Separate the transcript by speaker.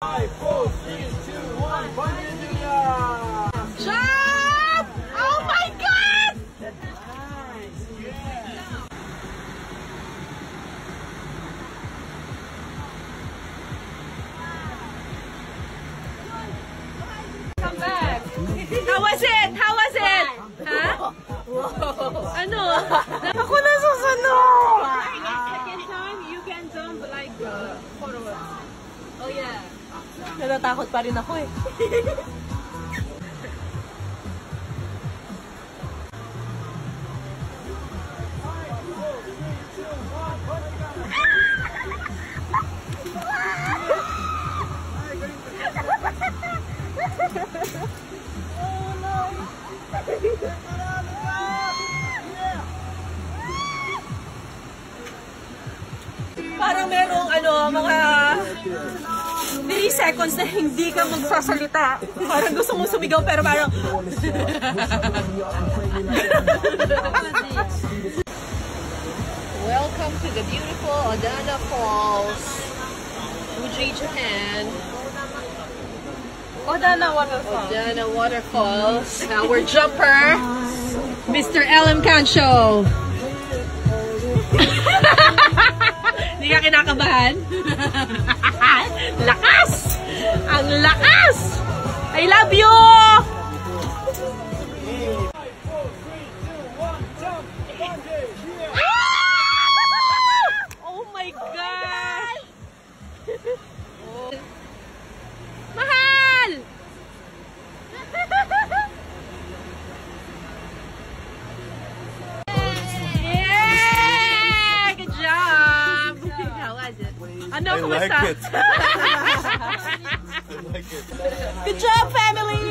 Speaker 1: 5, 4, 3, 2, 1, bungee jump!
Speaker 2: Jump! Oh my God!
Speaker 1: Nice! Yeah!
Speaker 2: Come back! How was it? How was it? Ha? Ano? Ako na susunod! Second time, you can jump like forward. Oh yeah. Natatakot pa rin ako eh. Parang merong mga 3 seconds na hindi ka magsasalita. Parang gusto mong sumigaw pero parang Welcome to the beautiful Odana Falls, Fuji, Japan. Odana Waterfalls. Odana Waterfalls. Our jumper, Mr. LM Cancho. Hindi ka kinakabahan? Lakas! Ang lakas! I love you!
Speaker 1: 5, 4, 3, 2, 1, jump! Bungee!
Speaker 2: Oh my God! Mahal! Yeah! Good job! How was it? Ano,
Speaker 3: I
Speaker 2: kumusta?
Speaker 3: like it. I like it.
Speaker 2: Good job, family!